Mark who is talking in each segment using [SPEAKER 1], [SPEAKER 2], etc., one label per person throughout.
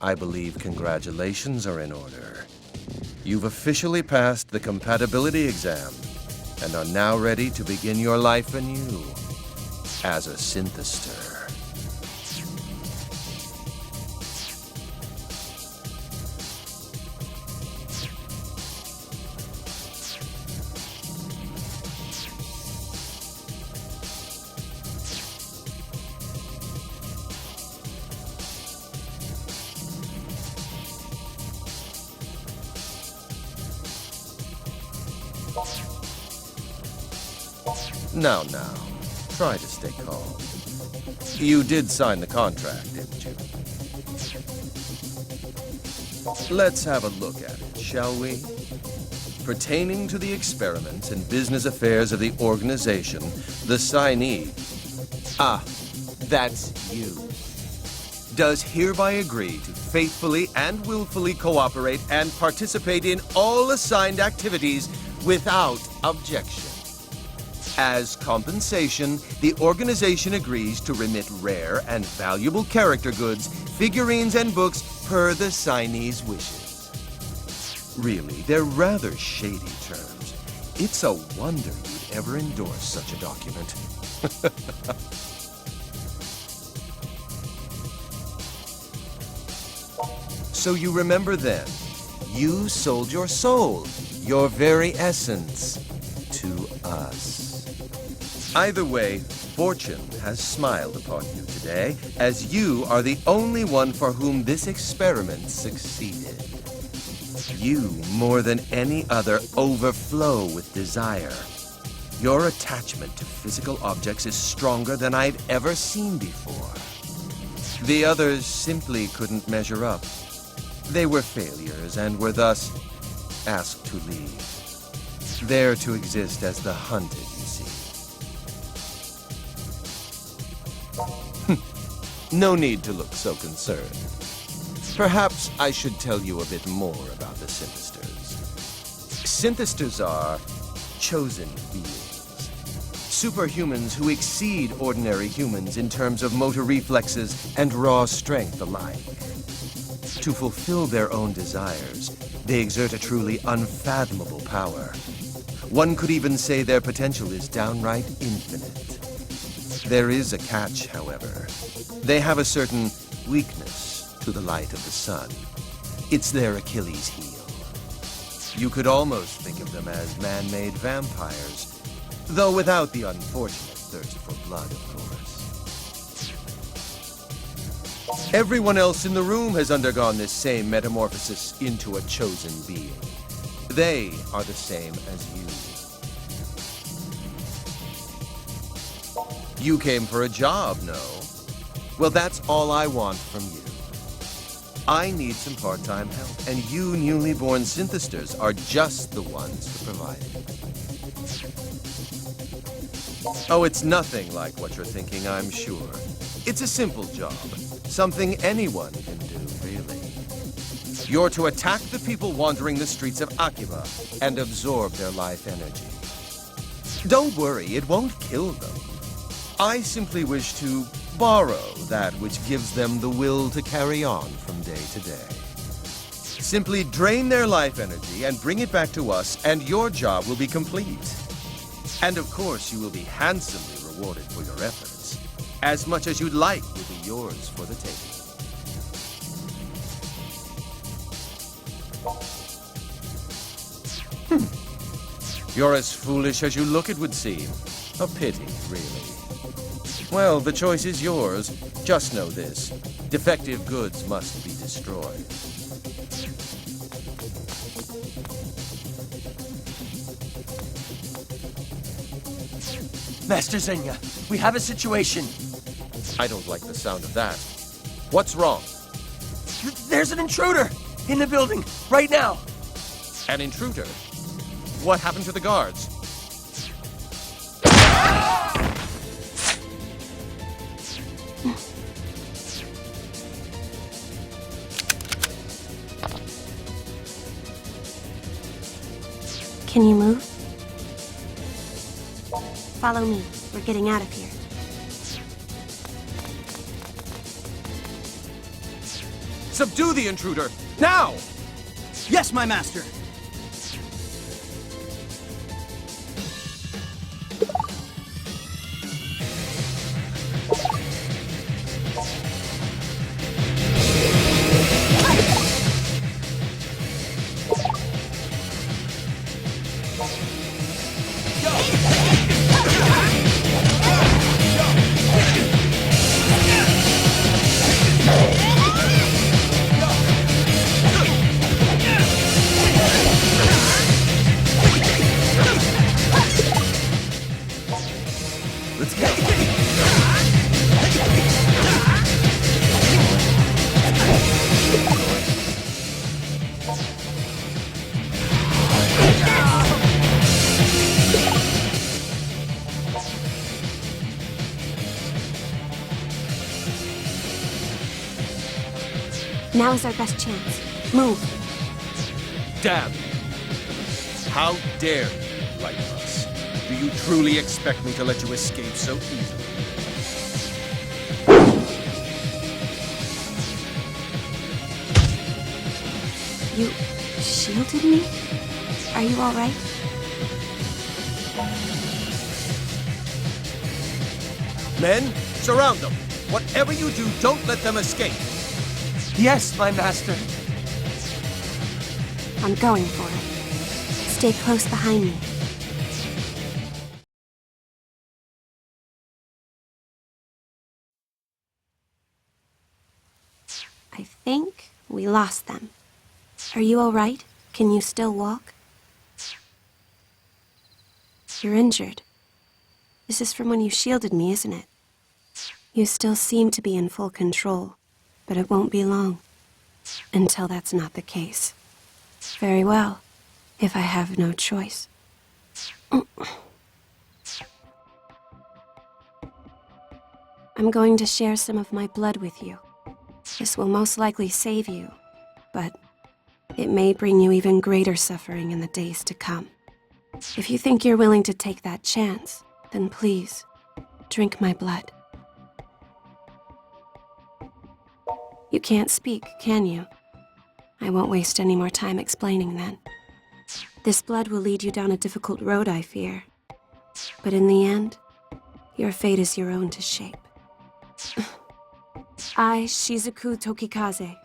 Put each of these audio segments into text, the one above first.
[SPEAKER 1] I believe congratulations are in order. You've officially passed the compatibility exam and are now ready to begin your life anew as a Synthister. Now, try to stay calm. You did sign the contract, didn't you? Let's have a look at it, shall we? Pertaining to the experiments and business affairs of the organization, the signee... Ah, that's you. Does hereby agree to faithfully and willfully cooperate and participate in all assigned activities without objection. As compensation, the organization agrees to remit rare and valuable character goods, figurines, and books per the signee's wishes. Really, they're rather shady terms. It's a wonder you'd ever endorse such a document. So you remember then, you sold your soul, your very essence, to us. Either way, fortune has smiled upon you today, as you are the only one for whom this experiment succeeded. You, more than any other, overflow with desire. Your attachment to physical objects is stronger than I've ever seen before. The others simply couldn't measure up. They were failures and were thus asked to leave. There to exist as the hunted, you see. No need to look so concerned. Perhaps I should tell you a bit more about the Synthisters. Synthisters are chosen beings. Superhumans who exceed ordinary humans in terms of motor reflexes and raw strength alike. To fulfill their own desires, they exert a truly unfathomable power. One could even say their potential is downright infinite. There is a catch, however. They have a certain weakness to the light of the sun. It's their Achilles heel. You could almost think of them as man-made vampires, though without the unfortunate thirst for blood, of course. Everyone else in the room has undergone this same metamorphosis into a chosen being. They are the same as you. You came for a job, no? Well, that's all I want from you. I need some part-time help, and you newly born Synthisters are just the ones to provide it. Oh, it's nothing like what you're thinking, I'm sure. It's a simple job. Something anyone can do, really. You're to attack the people wandering the streets of Akiba and absorb their life energy. Don't worry, it won't kill them. I simply wish to borrow that which gives them the will to carry on from day to day. Simply drain their life energy and bring it back to us, and your job will be complete. And of course, you will be handsomely rewarded for your efforts. As much as you'd like will be yours for the taking. You're as foolish as you look, it would seem. A pity, really. Well, the choice is yours. Just know this. Defective goods must be destroyed.
[SPEAKER 2] Master Xenia, we have a situation.
[SPEAKER 1] I don't like the sound of that. What's wrong?
[SPEAKER 2] There's an intruder in the building right now.
[SPEAKER 1] An intruder? What happened to the guards?
[SPEAKER 3] Can you move? Follow me. We're getting out of here.
[SPEAKER 1] Subdue the intruder! Now!
[SPEAKER 2] Yes, my master!
[SPEAKER 1] Let's go!
[SPEAKER 3] Now is our best chance. Move.
[SPEAKER 1] Damn! How dare you light us? Do you truly expect me to let you escape so easily?
[SPEAKER 3] You shielded me? Are you all right?
[SPEAKER 1] Men, surround them! Whatever you do, don't let them escape!
[SPEAKER 2] Yes, my master.
[SPEAKER 3] I'm going for it. Stay close behind me. I think we lost them. Are you all right? Can you still walk? You're injured. This is from when you shielded me, isn't it? You still seem to be in full control, but it won't be long. Until that's not the case. Very well, if I have no choice. I'm going to share some of my blood with you. This will most likely save you, but it may bring you even greater suffering in the days to come. If you think you're willing to take that chance, then please, drink my blood. You can't speak, can you? I won't waste any more time explaining then. This blood will lead you down a difficult road, I fear. But in the end, your fate is your own to shape. I, Shizuku Tokikaze,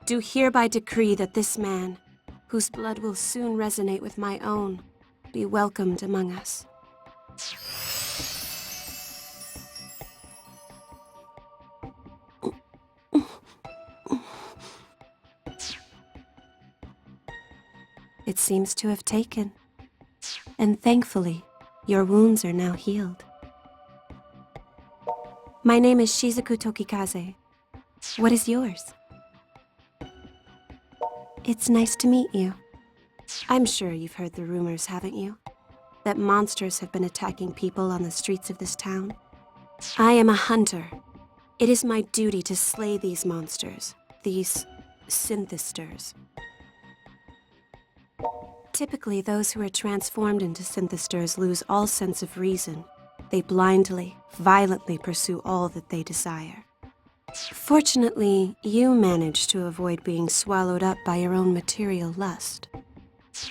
[SPEAKER 3] do hereby decree that this man, whose blood will soon resonate with my own, be welcomed among us. It seems to have taken. And thankfully, your wounds are now healed. My name is Shizuku Tokikaze. What is yours? It's nice to meet you. I'm sure you've heard the rumors, haven't you? That monsters have been attacking people on the streets of this town. I am a hunter. It is my duty to slay these monsters, these Synthisters. Typically, those who are transformed into Synthisters lose all sense of reason. They blindly, violently pursue all that they desire. Fortunately, you manage to avoid being swallowed up by your own material lust.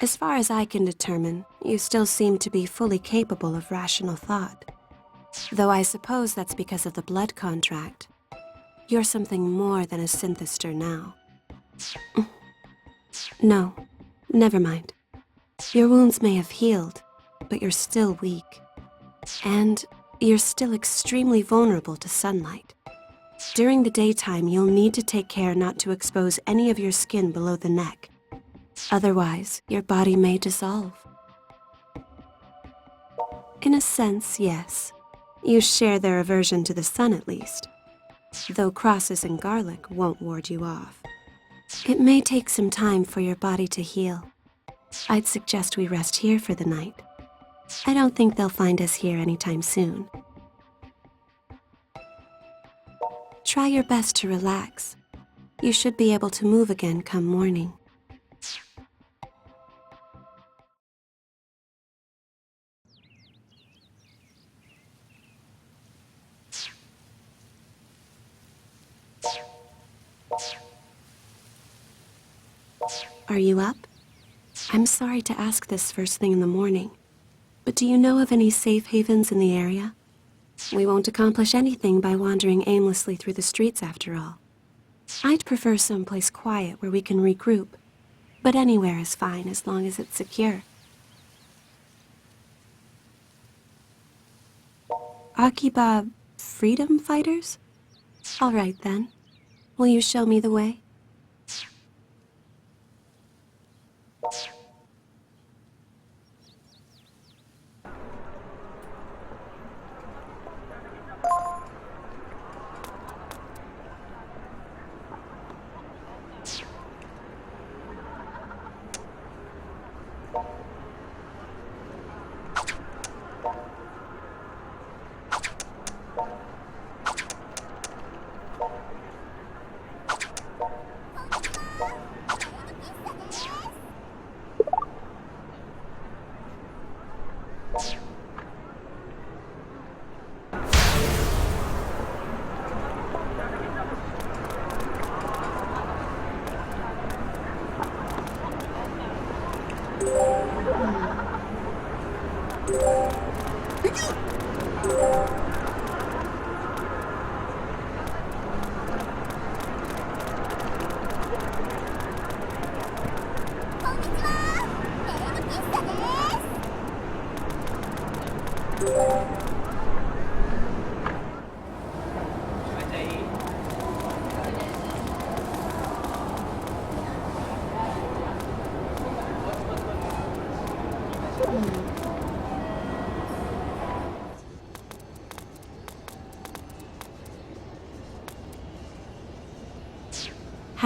[SPEAKER 3] As far as I can determine, you still seem to be fully capable of rational thought. Though I suppose that's because of the blood contract. You're something more than a Synthister now. No, never mind. Your wounds may have healed, but you're still weak. And you're still extremely vulnerable to sunlight. During the daytime, you'll need to take care not to expose any of your skin below the neck. Otherwise, your body may dissolve. In a sense, yes. You share their aversion to the sun at least. Though crosses and garlic won't ward you off. It may take some time for your body to heal. I'd suggest we rest here for the night. I don't think they'll find us here anytime soon. Try your best to relax. You should be able to move again come morning. Are you up? I'm sorry to ask this first thing in the morning, but do you know of any safe havens in the area? We won't accomplish anything by wandering aimlessly through the streets after all. I'd prefer someplace quiet where we can regroup, but anywhere is fine as long as it's secure. Akiba freedom fighters? All right then. Will you show me the way?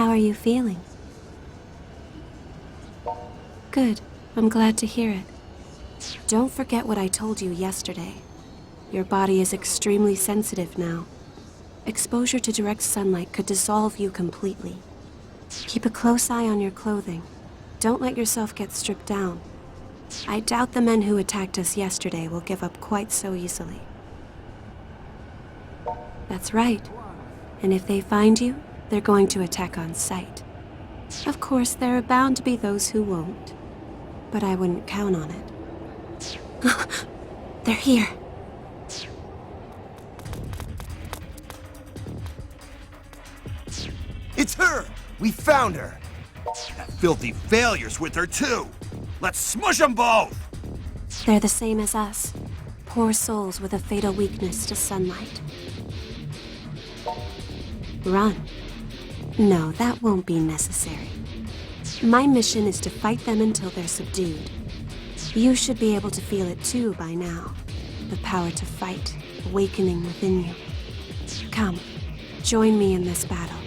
[SPEAKER 3] How are you feeling? Good. I'm glad to hear it. Don't forget what I told you yesterday. Your body is extremely sensitive now. Exposure to direct sunlight could dissolve you completely. Keep a close eye on your clothing. Don't let yourself get stripped down. I doubt the men who attacked us yesterday will give up quite so easily. That's right. And if they find you, they're going to attack on sight. Of course, there are bound to be those who won't, but I wouldn't count on it. They're here.
[SPEAKER 2] It's her! We found her! That filthy failure's with her too! Let's smush them both!
[SPEAKER 3] They're the same as us. Poor souls with a fatal weakness to sunlight. Run. No, that won't be necessary. My mission is to fight them until they're subdued. You should be able to feel it too by now. The power to fight, awakening within you. Come, join me in this battle.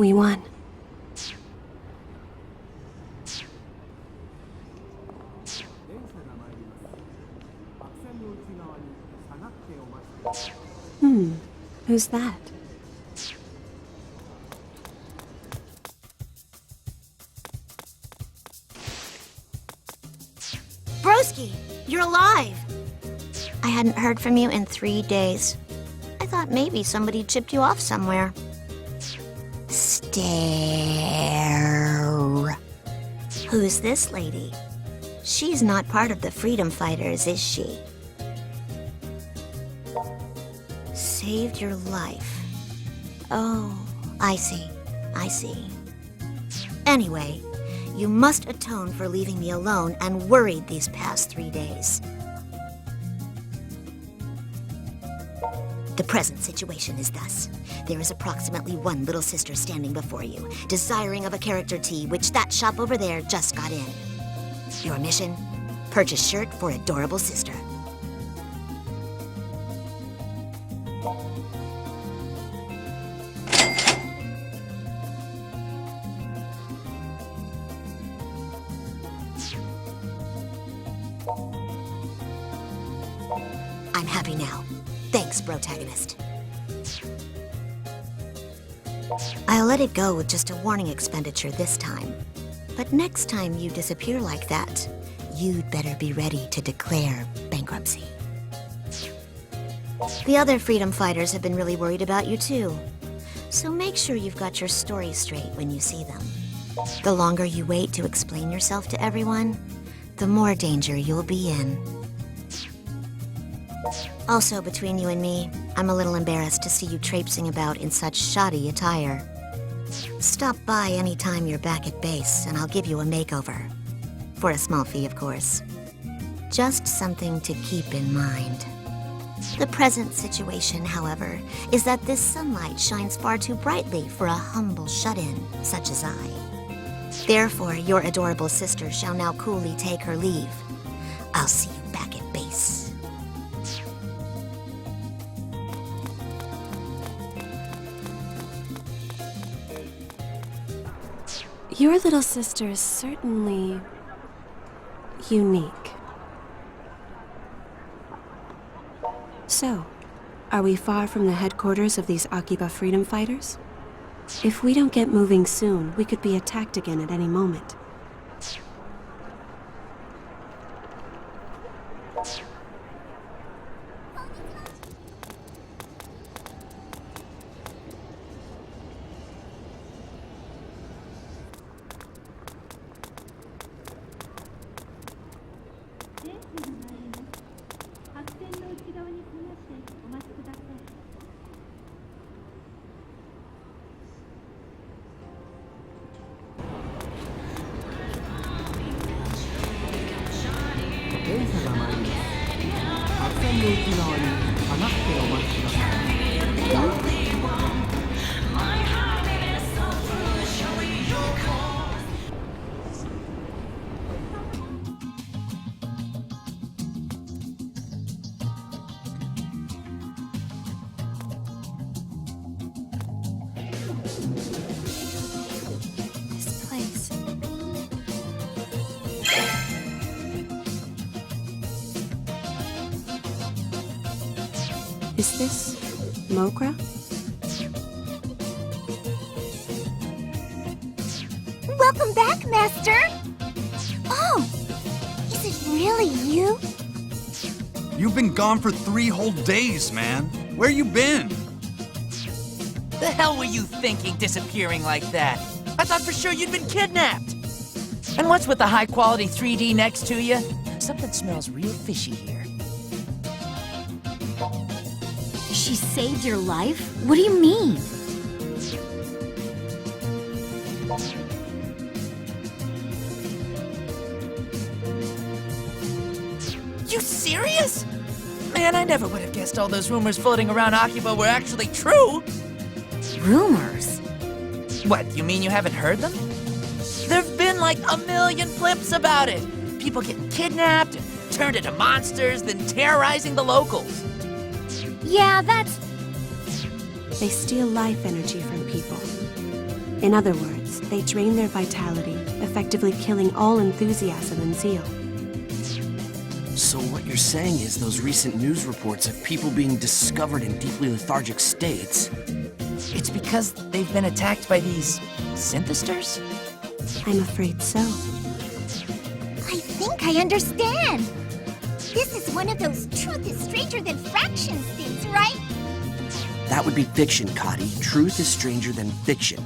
[SPEAKER 3] We won. Who's that?
[SPEAKER 4] Broski, you're alive! I hadn't heard from you in 3 days. I thought maybe somebody chipped you off somewhere. Stare. Who's this lady? She's not part of the freedom fighters, is she? Saved your life. Oh, I see. Anyway, you must atone for leaving me alone and worried these past 3 days. The present situation is thus. There is approximately one little sister standing before you, desiring of a character tea, which that shop over there just got in. Your mission? Purchase shirt for adorable sister. I'm happy now. Thanks, protagonist. I'll let it go with just a warning expenditure this time. But next time you disappear like that, you'd better be ready to declare bankruptcy. The other freedom fighters have been really worried about you too. So make sure you've got your story straight when you see them. The longer you wait to explain yourself to everyone, the more danger you'll be in. Also, between you and me, I'm a little embarrassed to see you traipsing about in such shoddy attire. Stop by any time you're back at base, and I'll give you a makeover. For a small fee, of course. Just something to keep in mind. The present situation, however, is that this sunlight shines far too brightly for a humble shut-in such as I. Therefore, your adorable sister shall now coolly take her leave. I'll see you back at base.
[SPEAKER 3] Your little sister is certainly unique. So, are we far from the headquarters of these Akiba freedom fighters? If we don't get moving soon, we could be attacked again at any moment. Is this Mokra?
[SPEAKER 4] Welcome back, Master! Oh, is it really you?
[SPEAKER 2] You've been gone for 3 whole days, man. Where you been?
[SPEAKER 5] The hell were you thinking disappearing like that? I thought for sure you'd been kidnapped. And what's with the high-quality 3D next to you? Something smells real fishy here.
[SPEAKER 4] She saved your life? What do you mean?
[SPEAKER 5] You serious? Man, I never would have guessed all those rumors floating around Akiba were actually true.
[SPEAKER 4] Rumors?
[SPEAKER 5] What, you mean you haven't heard them? There've been like a million flips about it. People getting kidnapped and turned into monsters, then terrorizing the locals.
[SPEAKER 4] Yeah, that's...
[SPEAKER 3] They steal life energy from people. In other words, they drain their vitality, effectively killing all enthusiasm and zeal.
[SPEAKER 6] So what you're saying is those recent news reports of people being discovered in deeply lethargic states...
[SPEAKER 5] It's because they've been attacked by these Synthisters?
[SPEAKER 3] I'm afraid so.
[SPEAKER 7] I think I understand. This is one of those truth is stranger than fractions things, right?
[SPEAKER 6] That would be fiction, Cotty. Truth is stranger than fiction.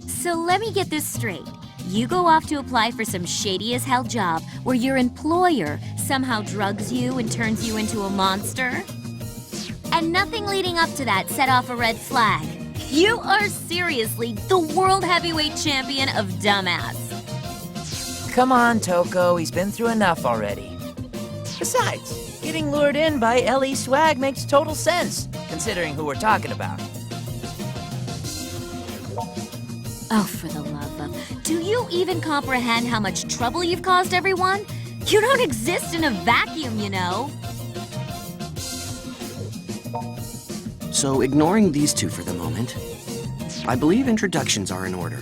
[SPEAKER 8] So let me get this straight. You go off to apply for some shady-as-hell job where your employer somehow drugs you and turns you into a monster? And nothing leading up to that set off a red flag. You are seriously the world heavyweight champion of dumbass.
[SPEAKER 5] Come on, Toko, he's been through enough already. Besides, getting lured in by L.E. Swag makes total sense, considering who we're talking about.
[SPEAKER 8] Oh, for the love of... Do you even comprehend how much trouble you've caused everyone? You don't exist in a vacuum, you know.
[SPEAKER 6] So, ignoring these two for the moment, I believe introductions are in order.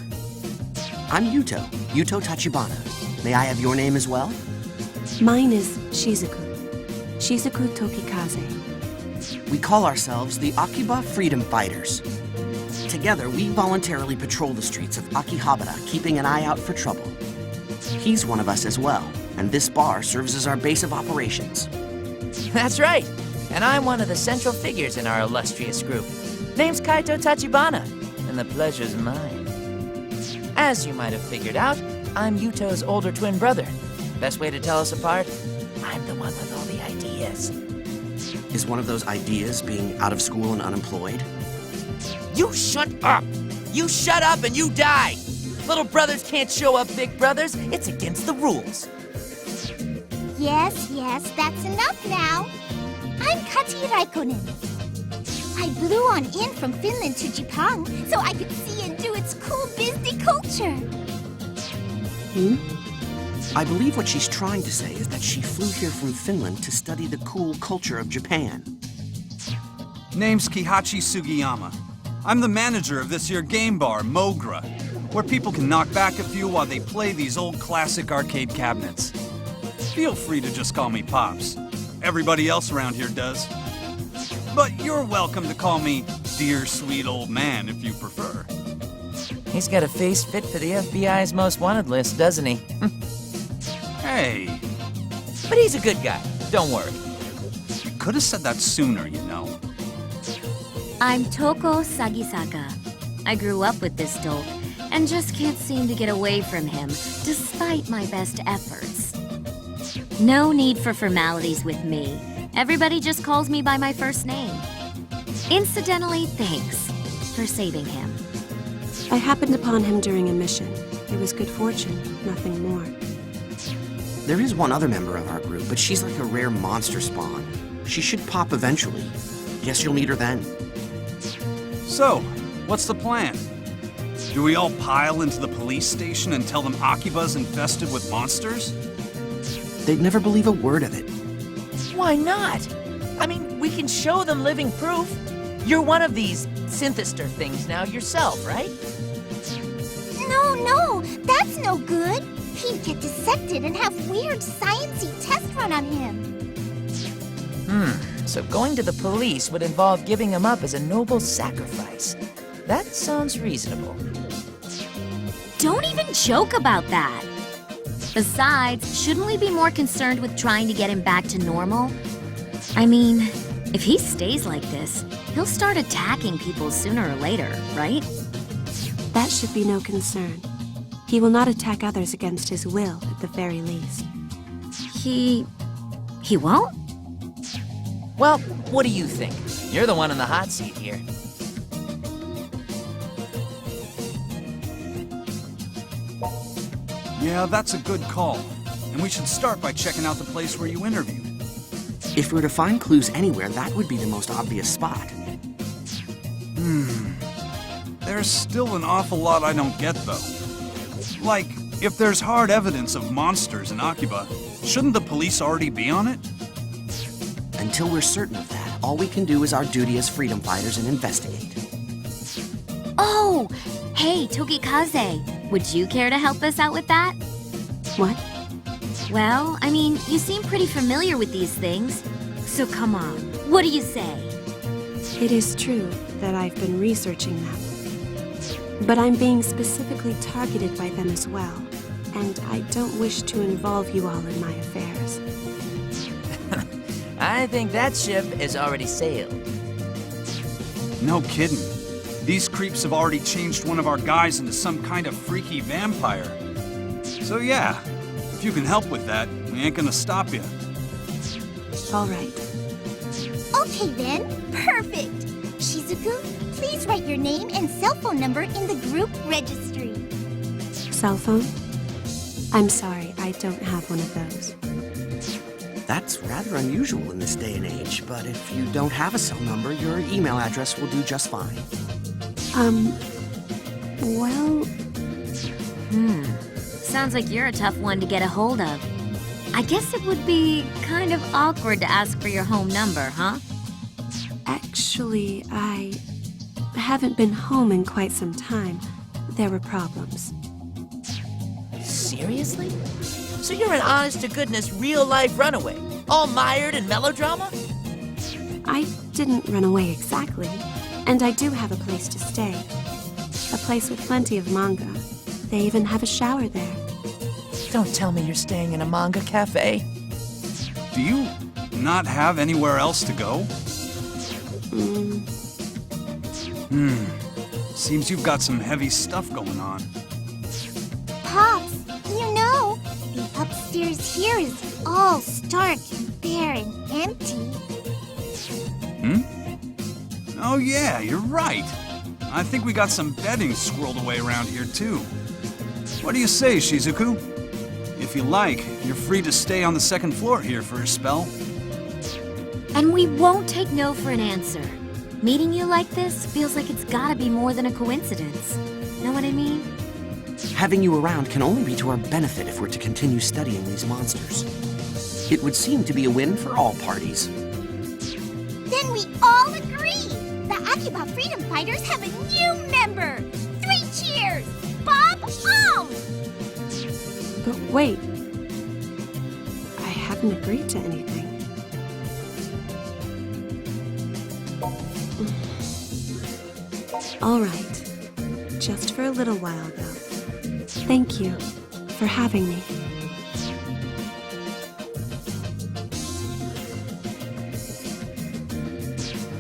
[SPEAKER 6] I'm Yuto Tachibana. May I have your name as well?
[SPEAKER 3] Mine is Shizuku Tokikaze.
[SPEAKER 6] We call ourselves the Akiba Freedom Fighters. Together, we voluntarily patrol the streets of Akihabara, keeping an eye out for trouble. He's one of us as well, and this bar serves as our base of operations.
[SPEAKER 5] That's right. And I'm one of the central figures in our illustrious group. Name's Kaito Tachibana, and the pleasure's mine. As you might have figured out, I'm Yuto's older twin brother. Best way to tell us apart? I'm the one with all the ideas.
[SPEAKER 6] Is one of those ideas being out of school and unemployed?
[SPEAKER 5] You shut up! You shut up and you die! Little brothers can't show up big brothers. It's against the rules.
[SPEAKER 7] Yes, that's enough now. I'm Kachi Raikkonen. I blew on in from Finland to Japan so I could see and do its cool Disney culture.
[SPEAKER 6] I believe what she's trying to say is that she flew here from Finland to study the cool culture of Japan.
[SPEAKER 2] Name's Kihachi Sugiyama. I'm the manager of this here game bar, Mogra, where people can knock back a few while they play these old classic arcade cabinets. Feel free to just call me Pops. Everybody else around here does. But you're welcome to call me Dear Sweet Old Man if you prefer.
[SPEAKER 5] He's got a face fit for the FBI's most wanted list, doesn't he?
[SPEAKER 2] Hey,
[SPEAKER 5] But he's a good guy, don't worry.
[SPEAKER 2] you could have said that sooner, you know.
[SPEAKER 8] I'm Toko Sagisaka. I grew up with this dope and just can't seem to get away from him, despite my best efforts. No need for formalities with me. Everybody just calls me by my first name. Incidentally, thanks for saving him.
[SPEAKER 3] I happened upon him during a mission. It was good fortune, nothing more.
[SPEAKER 6] There is one other member of our group, but she's like a rare monster spawn. She should pop eventually. Guess you'll meet her then.
[SPEAKER 2] So, what's the plan? Do we all pile into the police station and tell them AKIBA'S infested with monsters?
[SPEAKER 6] They'd never believe a word of it.
[SPEAKER 5] Why not? I mean, we can show them living proof. You're one of these Synthister things now yourself, right?
[SPEAKER 7] No, that's no good. He'd get dissected and have weird sciencey tests run on him.
[SPEAKER 5] So going to the police would involve giving him up as a noble sacrifice. That sounds reasonable.
[SPEAKER 8] Don't even joke about that. Besides, shouldn't we be more concerned with trying to get him back to normal? I mean, if he stays like this, he'll start attacking people sooner or later, right?
[SPEAKER 3] That should be no concern. He will not attack others against his will, at the very least.
[SPEAKER 8] He won't?
[SPEAKER 5] Well, what do you think? You're the one in the hot seat here.
[SPEAKER 2] Yeah, that's a good call. And we should start by checking out the place where you interviewed.
[SPEAKER 6] If we're to find clues anywhere, that would be the most obvious spot.
[SPEAKER 2] There's still an awful lot I don't get, though. Like, if there's hard evidence of monsters in Akiba, shouldn't the police already be on it?
[SPEAKER 6] Until we're certain of that, all we can do is our duty as freedom fighters and investigate.
[SPEAKER 8] Oh, Hey, Tokikaze, would you care to help us out with that?
[SPEAKER 3] What?
[SPEAKER 8] Well, I mean, you seem pretty familiar with these things. So come on, what do you say?
[SPEAKER 3] It is true that I've been researching them. But I'm being specifically targeted by them as well. And I don't wish to involve you all in my affairs.
[SPEAKER 5] I think that ship has already sailed.
[SPEAKER 2] No kidding. These creeps have already changed one of our guys into some kind of freaky vampire. So yeah, if you can help with that, we ain't gonna stop you.
[SPEAKER 3] All right.
[SPEAKER 7] Okay then, perfect. Shizuku, please write your name and cell phone number in the group registry.
[SPEAKER 3] Cell phone? I'm sorry, I don't have one of those.
[SPEAKER 6] That's rather unusual in this day and age, but if you don't have a cell number, your email address will do just fine.
[SPEAKER 3] Well...
[SPEAKER 8] Sounds like you're a tough one to get a hold of. I guess it would be kind of awkward to ask for your home number, huh?
[SPEAKER 3] Actually, I haven't been home in quite some time. There were problems.
[SPEAKER 5] Seriously? So you're an honest-to-goodness real-life runaway, all mired in melodrama?
[SPEAKER 3] I didn't run away exactly, and I do have a place to stay. A place with plenty of manga. They even have a shower there.
[SPEAKER 5] Don't tell me you're staying in a manga cafe.
[SPEAKER 2] Do you not have anywhere else to go? Seems you've got some heavy stuff going on.
[SPEAKER 7] Pops, you know, the upstairs here is all stark and bare and empty.
[SPEAKER 2] Oh yeah, you're right. I think we got some bedding squirreled away around here too. What do you say, Shizuku? If you like, you're free to stay on the second floor here for a spell.
[SPEAKER 8] And we won't take no for an answer. Meeting you like this feels like it's gotta be more than a coincidence. Know what I mean?
[SPEAKER 6] Having you around can only be to our benefit if we're to continue studying these monsters. It would seem to be a win for all parties.
[SPEAKER 7] Then we all agree! The Akiba Freedom Fighters have a new member! 3 cheers! Bob Om!
[SPEAKER 3] But wait. I haven't agreed to anything. All right. Just for a little while, though. Thank you for having me.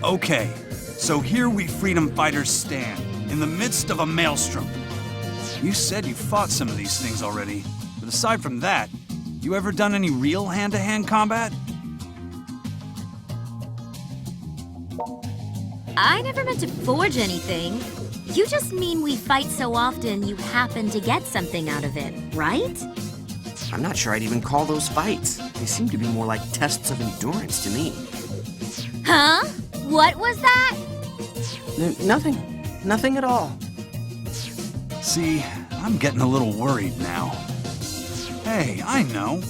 [SPEAKER 2] Okay, so here we freedom fighters stand, in the midst of a maelstrom. You said you fought some of these things already, but aside from that, you ever done any real hand-to-hand combat?
[SPEAKER 8] I never meant to forge anything. You just mean we fight so often you happen to get something out of it, right?
[SPEAKER 6] I'm not sure I'd even call those fights. They seem to be more like tests of endurance to me.
[SPEAKER 8] Huh? What was that?
[SPEAKER 6] Nothing. Nothing at all.
[SPEAKER 2] See, I'm getting a little worried now. Hey, I know.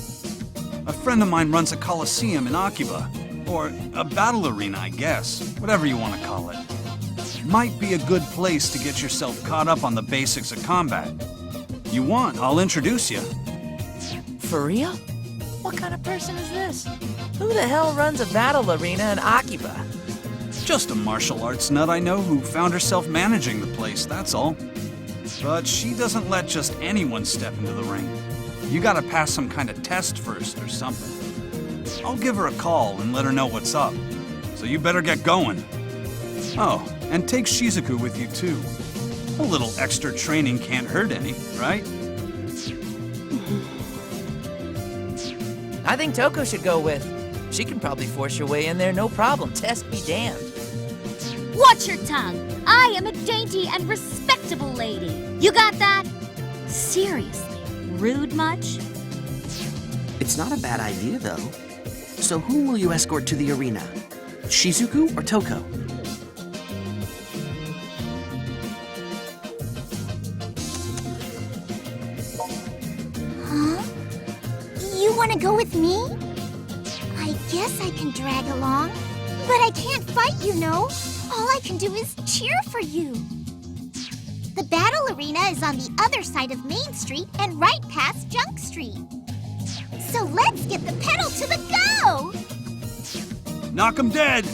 [SPEAKER 2] A friend of mine runs a coliseum in Akiba. Or a battle arena, I guess. Whatever you want to call it. Might be a good place to get yourself caught up on the basics of combat. You want, I'll introduce you.
[SPEAKER 5] For real? What kind of person is this? Who the hell runs a battle arena in Akiba?
[SPEAKER 2] Just a martial arts nut I know who found herself managing the place, that's all. But she doesn't let just anyone step into the ring. You gotta pass some kind of test first or something. I'll give her a call and let her know what's up. So you better get going. Oh, and take Shizuku with you too. A little extra training can't hurt any, right?
[SPEAKER 5] I think Toko should go with. She can probably force her way in there, no problem. Test be damned.
[SPEAKER 8] Watch your tongue. I am a dainty and respectable lady. You got that? Seriously, rude much?
[SPEAKER 6] It's not a bad idea, though. So whom will you escort to the arena? Shizuku or Toko?
[SPEAKER 7] Huh? You want to go with me? I guess I can drag along, but I can't fight, you know. All I can do is cheer for you. The battle arena is on the other side of Main Street and right past Junk Street. So let's get the pedal to the go!
[SPEAKER 2] Knock 'em dead!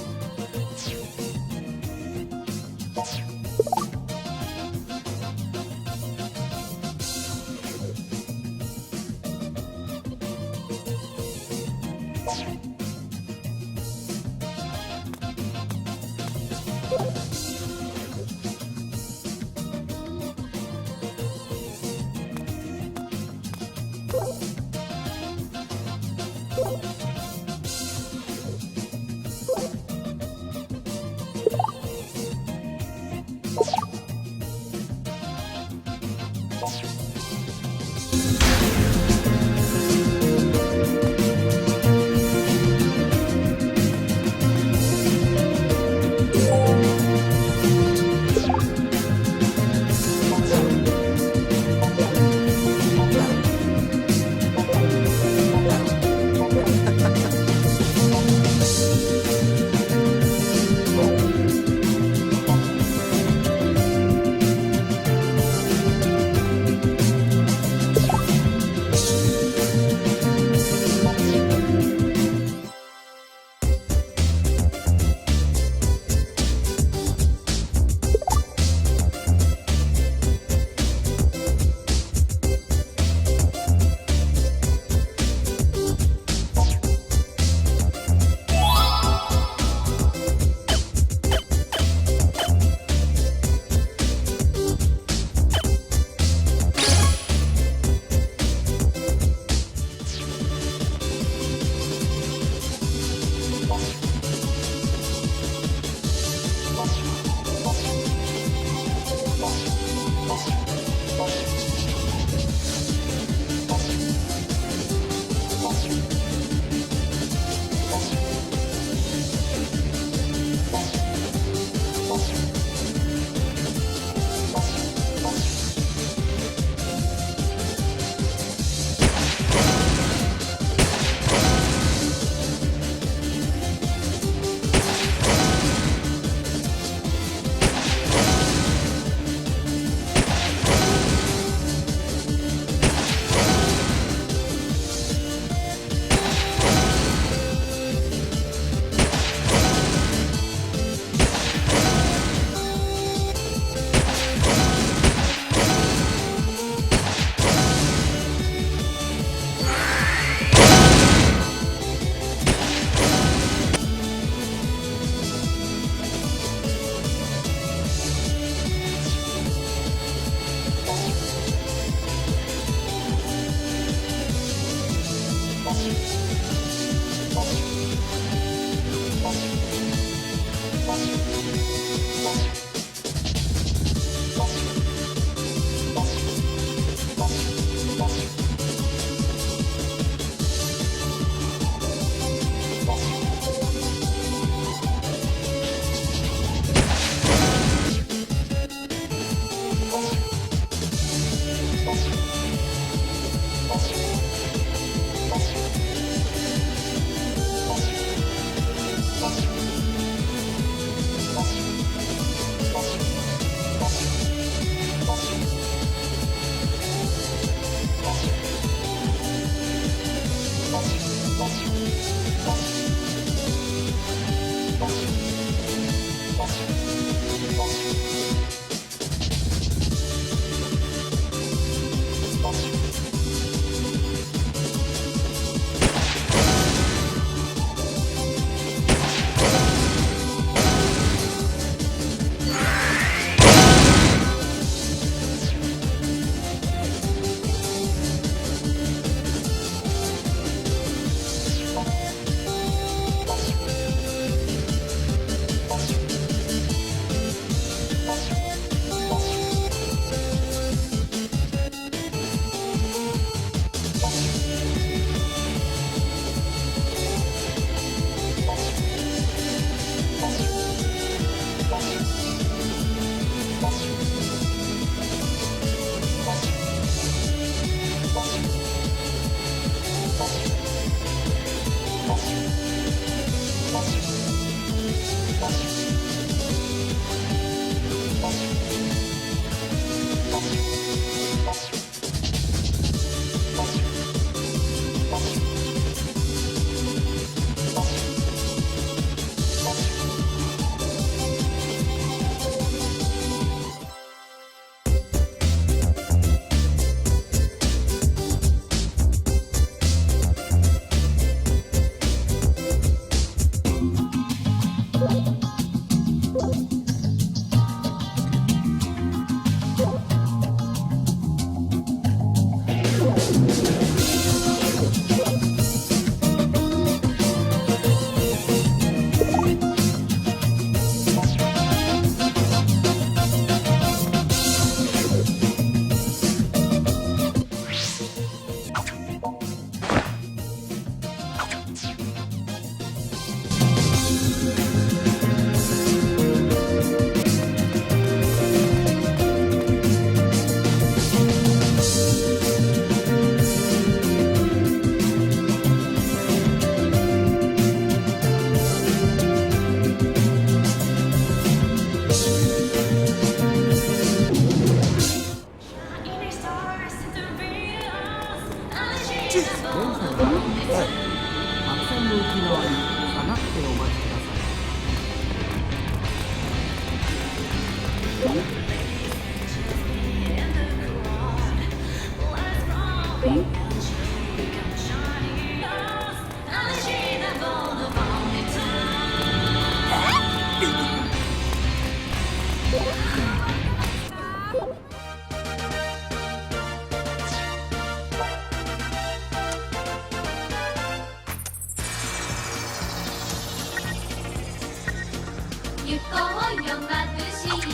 [SPEAKER 9] 行こうよ眩しい光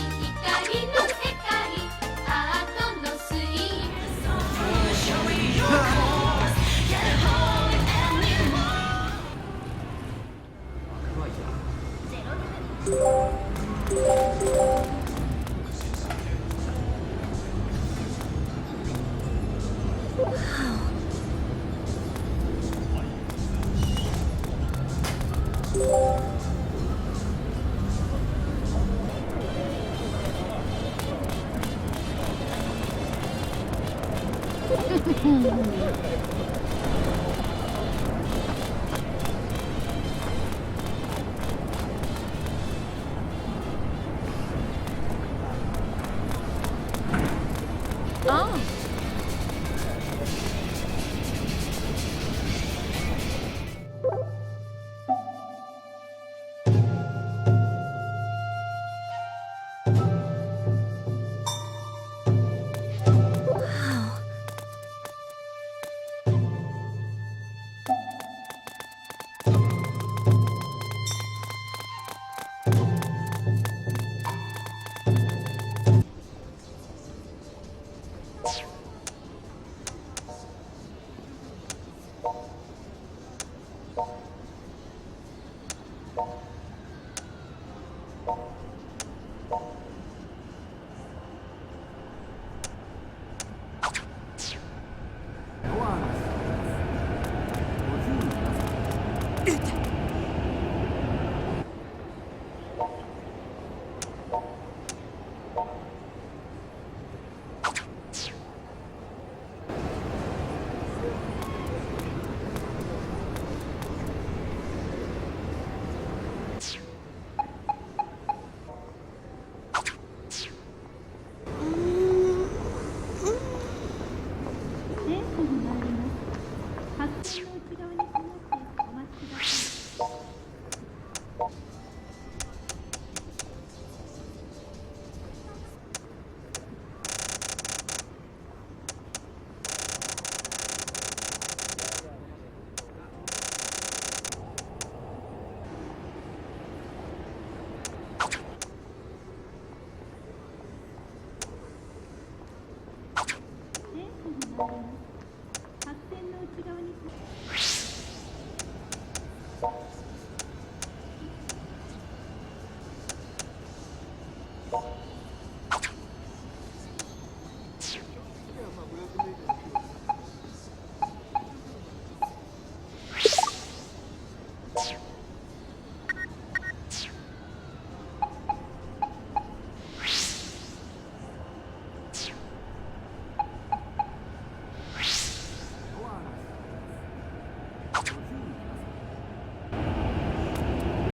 [SPEAKER 9] の世界ハートのスイー
[SPEAKER 8] Oh.